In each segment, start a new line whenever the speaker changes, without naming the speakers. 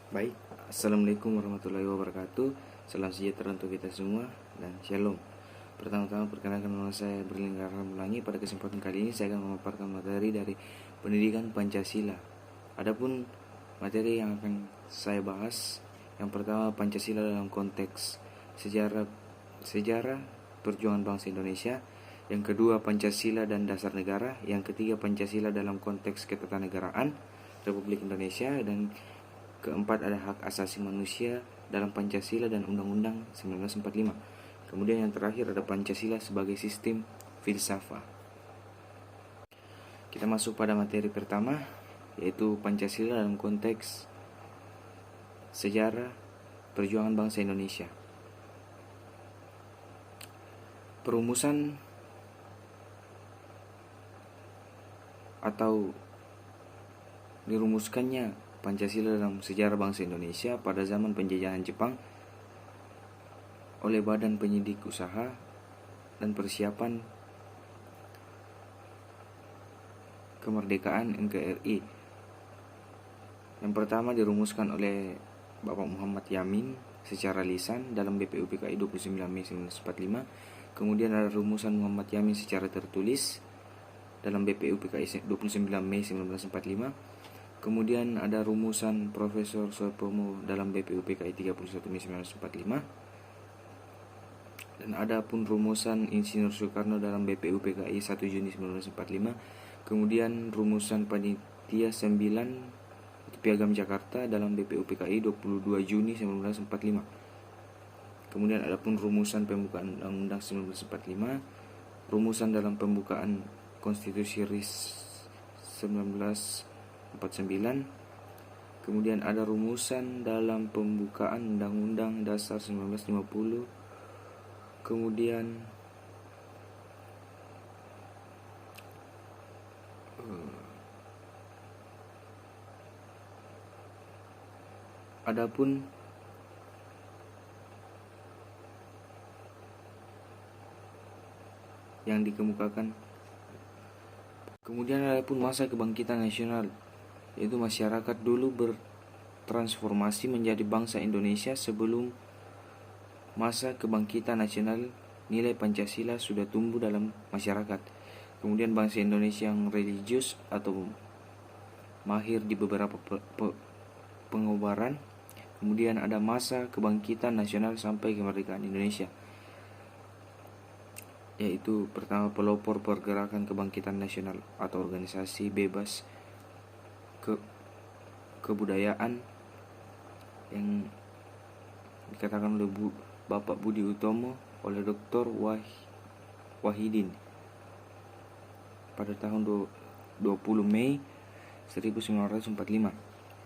Baik, Assalamualaikum warahmatullahi wabarakatuh. Salam sejahtera untuk kita semua dan shalom. Pertama-tama perkenalkan nama saya Berlingkar Melangi. Pada kesempatan kali ini saya akan memaparkan materi dari pendidikan Pancasila. Adapun materi yang akan saya bahas, yang pertama Pancasila dalam konteks sejarah perjuangan bangsa Indonesia. Yang kedua Pancasila dan dasar negara. Yang ketiga Pancasila dalam konteks ketatanegaraan Republik Indonesia. Dan keempat ada hak asasi manusia dalam Pancasila dan Undang-Undang 1945. Kemudian yang terakhir ada Pancasila sebagai sistem filsafat. Kita masuk pada materi pertama, yaitu Pancasila dalam konteks sejarah perjuangan bangsa Indonesia. Perumusan atau dirumuskannya Pancasila dalam sejarah bangsa Indonesia pada zaman penjajahan Jepang oleh Badan Penyidik Usaha dan Persiapan Kemerdekaan NKRI. Yang pertama dirumuskan oleh Bapak Muhammad Yamin secara lisan dalam BPUPKI 29 Mei 1945. Kemudian ada rumusan Muhammad Yamin secara tertulis dalam BPUPKI 29 Mei 1945. Kemudian ada rumusan Profesor Soepomo dalam BPUPKI 31 Mei 1945. Dan ada pun rumusan Insinyur Soekarno dalam BPUPKI 1 Juni 1945. Kemudian rumusan Panitia 9 Piagam Jakarta dalam BPUPKI 22 Juni 1945. Kemudian ada pun rumusan pembukaan Undang-Undang 1945, rumusan dalam pembukaan Konstitusi RIS 1949. Kemudian ada rumusan dalam pembukaan Undang-Undang Dasar 1950. Kemudian adapun yang dikemukakan. Kemudian ada pun masa kebangkitan nasional, yaitu masyarakat dulu bertransformasi menjadi bangsa Indonesia. Sebelum masa kebangkitan nasional, nilai Pancasila sudah tumbuh dalam masyarakat. Kemudian bangsa Indonesia yang religius atau mahir di beberapa pengobaran. Kemudian ada masa kebangkitan nasional sampai kemerdekaan Indonesia, yaitu pertama pelopor pergerakan kebangkitan nasional atau organisasi bebas kebudayaan yang dikatakan oleh Bapak Budi Utomo oleh Dr. Wahidin pada tahun 20 Mei 1945,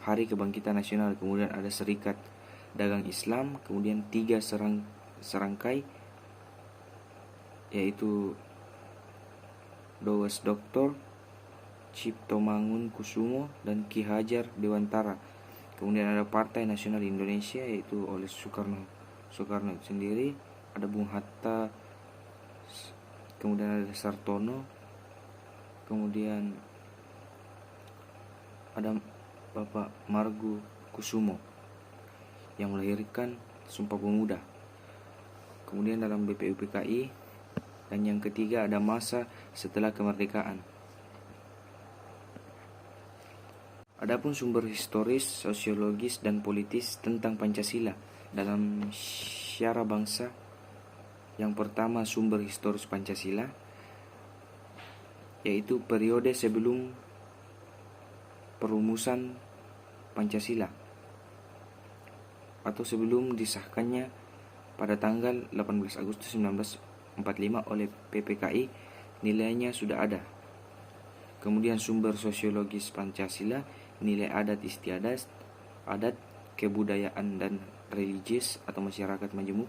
Hari Kebangkitan Nasional. Kemudian ada Serikat Dagang Islam, kemudian 3 serangkai, yaitu Dowes Dr. Ciptomangun Kusumo dan Ki Hajar Dewantara. Kemudian ada Partai Nasional Indonesia, yaitu oleh Soekarno sendiri, ada Bung Hatta, kemudian ada Sartono, kemudian ada Bapak Margo Kusumo yang melahirkan Sumpah Pemuda. Kemudian dalam BPUPKI, dan yang ketiga ada masa setelah kemerdekaan. Adapun sumber historis, sosiologis, dan politis tentang Pancasila dalam Syarah Bangsa. Yang pertama sumber historis Pancasila, yaitu periode sebelum perumusan Pancasila atau sebelum disahkannya pada tanggal 18 Agustus 1945 oleh PPKI, nilainya sudah ada. Kemudian sumber sosiologis Pancasila, nilai adat istiadat, adat, kebudayaan dan religius atau masyarakat majemuk.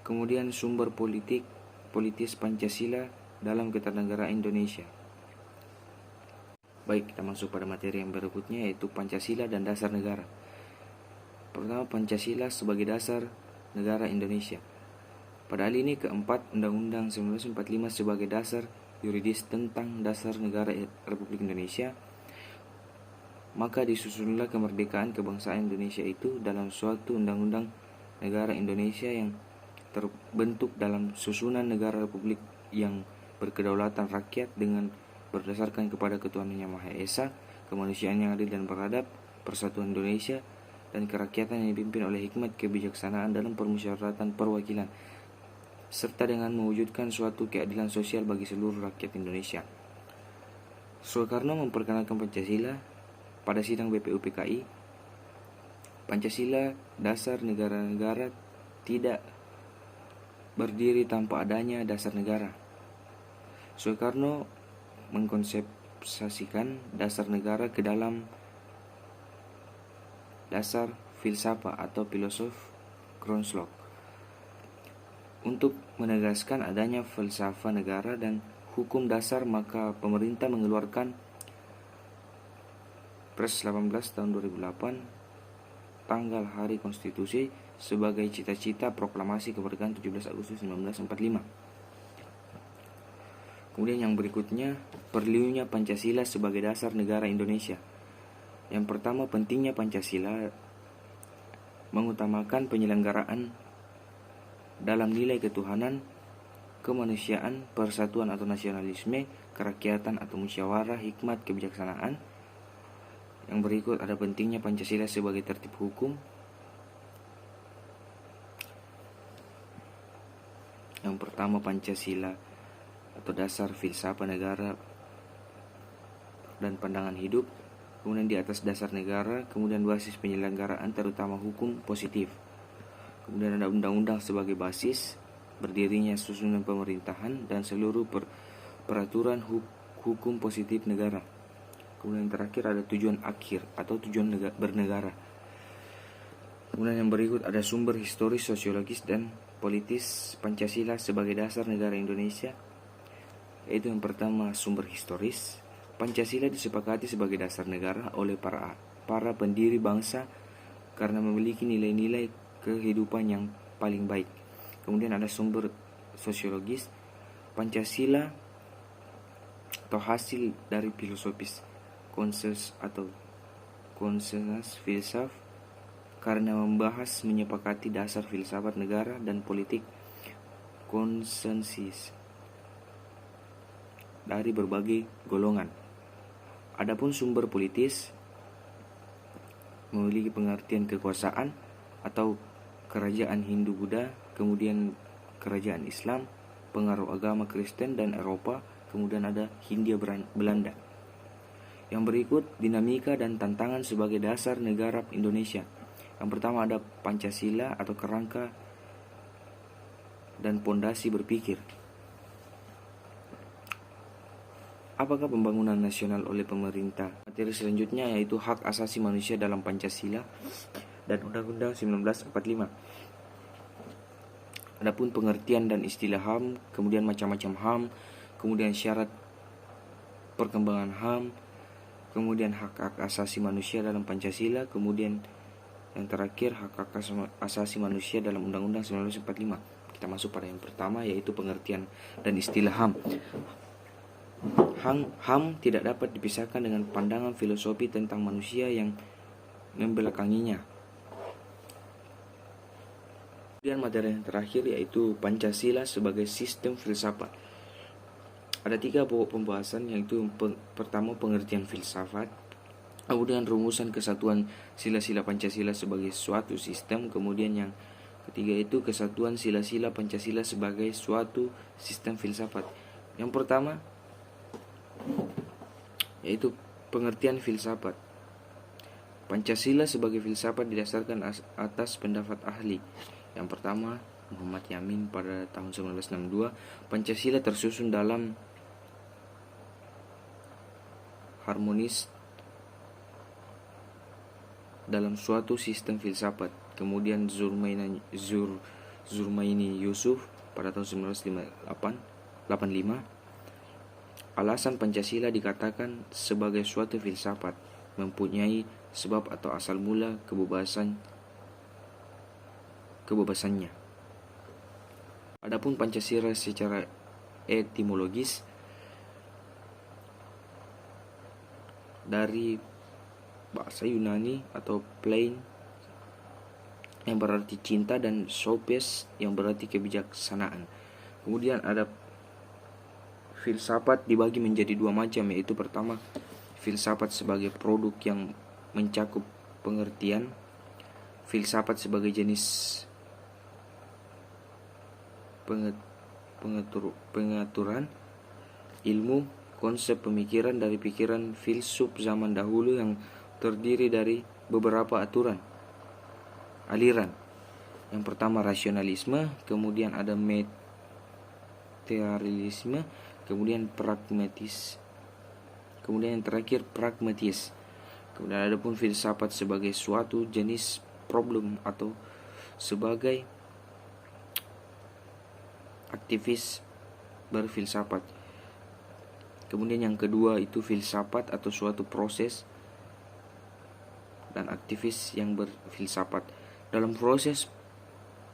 Kemudian sumber politis Pancasila dalam ketatanegaraan Indonesia. Baik, kita masuk pada materi yang berikutnya, yaitu Pancasila dan dasar negara. Pertama, Pancasila sebagai dasar negara Indonesia. Pada hal ini keempat, Undang-Undang 1945 sebagai dasar yuridis tentang dasar negara Republik Indonesia. maka disusunlah kemerdekaan kebangsaan Indonesia itu dalam suatu undang-undang negara Indonesia yang terbentuk dalam susunan negara republik yang berkedaulatan rakyat dengan berdasarkan kepada ketuhanan yang Maha Esa, kemanusiaan yang adil dan beradab, persatuan Indonesia, dan kerakyatan yang dipimpin oleh hikmat kebijaksanaan dalam permusyawaratan perwakilan, serta dengan mewujudkan suatu keadilan sosial bagi seluruh rakyat Indonesia. Soekarno memperkenalkan Pancasila pada sidang BPUPKI. Pancasila, dasar negara-negara, tidak berdiri tanpa adanya dasar negara. Soekarno mengkonsepsikan dasar negara ke dalam dasar filsafat atau filosof Kronslok untuk menegaskan adanya filsafat negara dan hukum dasar, maka pemerintah mengeluarkan Pres 18 tahun 2008 tanggal Hari Konstitusi sebagai cita-cita proklamasi kemerdekaan 17 Agustus 1945. Kemudian yang berikutnya, perlunya Pancasila sebagai dasar negara Indonesia. Yang pertama, pentingnya Pancasila mengutamakan penyelenggaraan dalam nilai ketuhanan, kemanusiaan, persatuan atau nasionalisme, kerakyatan atau musyawarah, hikmat, kebijaksanaan. Yang berikut ada pentingnya Pancasila sebagai tertib hukum. Yang pertama, Pancasila atau dasar filsafat negara dan pandangan hidup. Kemudian di atas dasar negara, kemudian basis penyelenggaraan terutama hukum positif. Kemudian ada undang-undang sebagai basis berdirinya susunan pemerintahan dan seluruh peraturan hukum positif negara. Kemudian yang terakhir ada tujuan akhir atau tujuan bernegara. Kemudian yang berikut ada sumber historis, sosiologis, dan politis Pancasila sebagai dasar negara Indonesia. Yaitu yang pertama, sumber historis. Pancasila disepakati sebagai dasar negara oleh para pendiri bangsa karena memiliki nilai-nilai kehidupan yang paling baik. Kemudian ada sumber sosiologis. Pancasila atau hasil dari filosofis konsensus filsaf karena membahas menyepakati dasar filsafat negara dan politik konsensus dari berbagai golongan. Adapun sumber politis memiliki pengertian kekuasaan atau kerajaan Hindu-Buddha, kemudian kerajaan Islam, pengaruh agama Kristen dan Eropa, kemudian ada Hindia Belanda. Yang berikut dinamika dan tantangan sebagai dasar negara Indonesia. Yang pertama ada Pancasila atau kerangka dan pondasi berpikir. Apakah pembangunan nasional oleh pemerintah? Materi selanjutnya yaitu hak asasi manusia dalam Pancasila dan Undang-Undang 1945. Adapun pengertian dan istilah HAM, kemudian macam-macam HAM, kemudian syarat perkembangan HAM, kemudian hak asasi manusia dalam Pancasila, kemudian yang terakhir hak asasi manusia dalam Undang-Undang 1945. Kita masuk pada yang pertama yaitu pengertian dan istilah HAM. HAM tidak dapat dipisahkan dengan pandangan filosofi tentang manusia yang membelakanginya. Kemudian materi yang terakhir yaitu Pancasila sebagai sistem filsafat. Ada 3 pokok pembahasan, yaitu pertama pengertian filsafat, kemudian rumusan kesatuan sila-sila Pancasila sebagai suatu sistem, kemudian yang ketiga itu kesatuan sila-sila Pancasila sebagai suatu sistem filsafat. Yang pertama yaitu pengertian filsafat. Pancasila sebagai filsafat didasarkan atas pendapat ahli. Yang pertama, Muhammad Yamin pada tahun 1962, Pancasila tersusun dalam harmonis dalam suatu sistem filsafat. Kemudian Zurmaini Yusuf pada tahun 1985, alasan Pancasila dikatakan sebagai suatu filsafat mempunyai sebab atau asal mula kebebasannya. Adapun Pancasila secara etimologis dari bahasa Yunani atau plein yang berarti cinta, dan sophos yang berarti kebijaksanaan. Kemudian ada filsafat dibagi menjadi dua macam, yaitu pertama filsafat sebagai produk yang mencakup pengertian, filsafat sebagai jenis pengaturan ilmu, konsep pemikiran dari pikiran filsuf zaman dahulu yang terdiri dari beberapa aliran. Yang pertama rasionalisme, kemudian ada materialisme, kemudian pragmatis, kemudian yang terakhir pragmatis. Kemudian ada pun filsafat sebagai suatu jenis problem atau sebagai aktivis berfilsafat. Kemudian yang kedua itu filsafat atau suatu proses dan aktivis yang berfilsafat. Dalam proses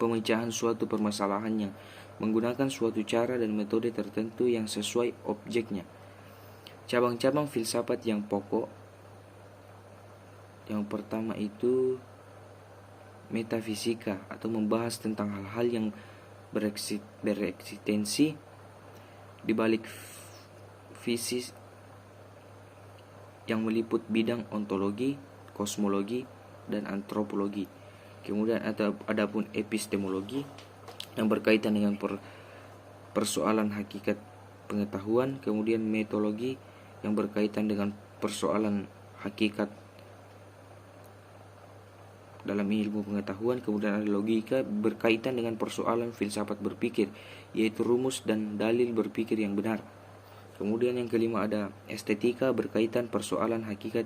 pemecahan suatu permasalahan yang menggunakan suatu cara dan metode tertentu yang sesuai objeknya. Cabang-cabang filsafat yang pokok. Yang pertama itu metafisika atau membahas tentang hal-hal yang bereksistensi di balik fisik yang meliput bidang ontologi, kosmologi, dan antropologi. Kemudian ada pun epistemologi yang berkaitan dengan persoalan hakikat pengetahuan. Kemudian metodologi yang berkaitan dengan persoalan hakikat dalam ilmu pengetahuan. Kemudian ada logika berkaitan dengan persoalan filsafat berpikir, yaitu rumus dan dalil berpikir yang benar. Kemudian yang kelima ada estetika berkaitan persoalan hakikat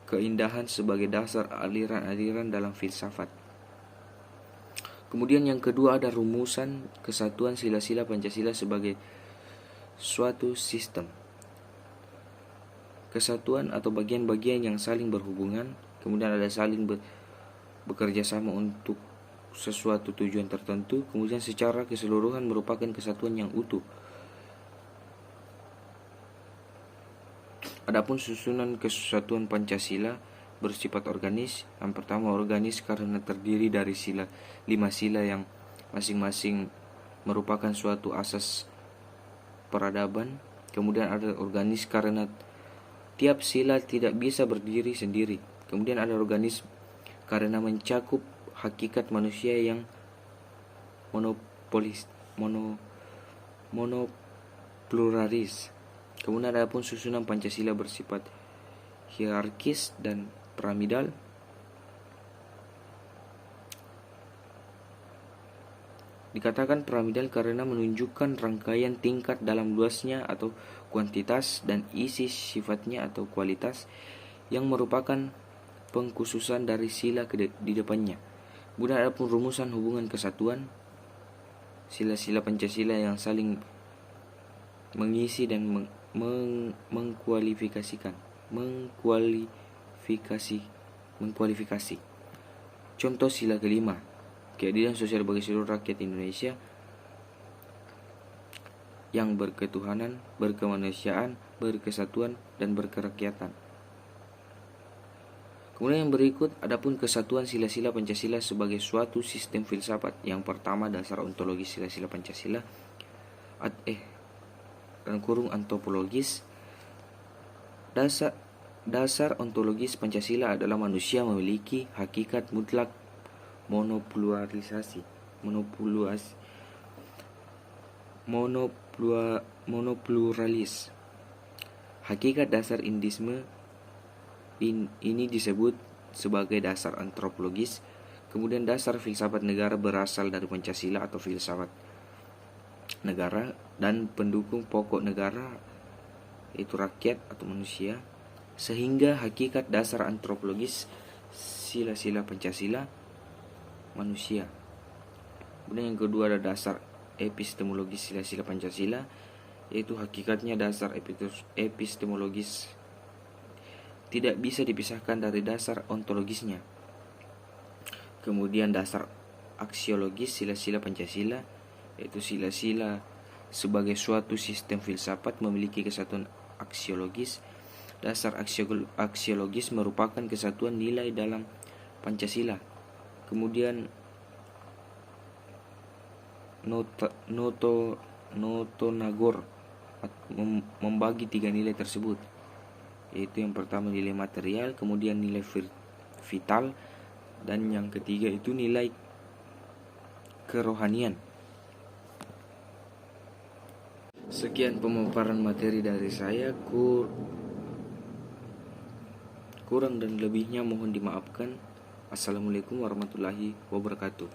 keindahan sebagai dasar aliran-aliran dalam filsafat. Kemudian yang kedua ada rumusan kesatuan sila-sila Pancasila sebagai suatu sistem. Kesatuan atau bagian-bagian yang saling berhubungan, kemudian ada saling bekerja sama untuk sesuatu tujuan tertentu, kemudian secara keseluruhan merupakan kesatuan yang utuh. Adapun susunan kesatuan Pancasila bersifat organis. Yang pertama organis karena terdiri dari 5 sila yang masing-masing merupakan suatu asas peradaban. Kemudian ada organis karena tiap sila tidak bisa berdiri sendiri. Kemudian ada organis karena mencakup hakikat manusia yang monopluralis. Kemudian ada pun susunan Pancasila bersifat hierarkis dan piramidal. Dikatakan piramidal karena menunjukkan rangkaian tingkat dalam luasnya atau kuantitas dan isi sifatnya atau kualitas yang merupakan pengkhususan dari sila di depannya. Kemudian ada pun rumusan hubungan kesatuan sila-sila Pancasila yang saling mengisi dan mengkualifikasi. Contoh sila kelima, keadilan sosial bagi seluruh rakyat Indonesia yang berketuhanan, berkemanusiaan, berkesatuan, dan berkerakyatan. Kemudian yang berikut adapun kesatuan sila-sila Pancasila sebagai suatu sistem filsafat. Yang pertama dasar ontologis sila-sila Pancasila antropologis. Dasar ontologis Pancasila adalah manusia memiliki hakikat mutlak monopluralis. Hakikat dasar indisme ini disebut sebagai dasar antropologis. Kemudian dasar filsafat negara berasal dari Pancasila atau filsafat negara, dan pendukung pokok negara yaitu rakyat atau manusia, sehingga hakikat dasar antropologis sila-sila Pancasila manusia. Kemudian yang kedua ada dasar epistemologis sila-sila Pancasila, yaitu hakikatnya dasar epistemologis tidak bisa dipisahkan dari dasar ontologisnya. Kemudian dasar aksiologis sila-sila Pancasila, yaitu sila-sila sebagai suatu sistem filsafat memiliki kesatuan aksiologis. dasar aksiologis merupakan kesatuan nilai dalam Pancasila. Kemudian Notonagor membagi 3 nilai tersebut, yaitu yang pertama nilai material, kemudian nilai vital, dan yang ketiga itu nilai kerohanian. Sekian pemaparan materi dari saya. Kurang dan lebihnya mohon dimaafkan. Assalamualaikum warahmatullahi wabarakatuh.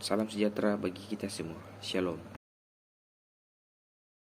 Salam sejahtera bagi kita semua. Shalom.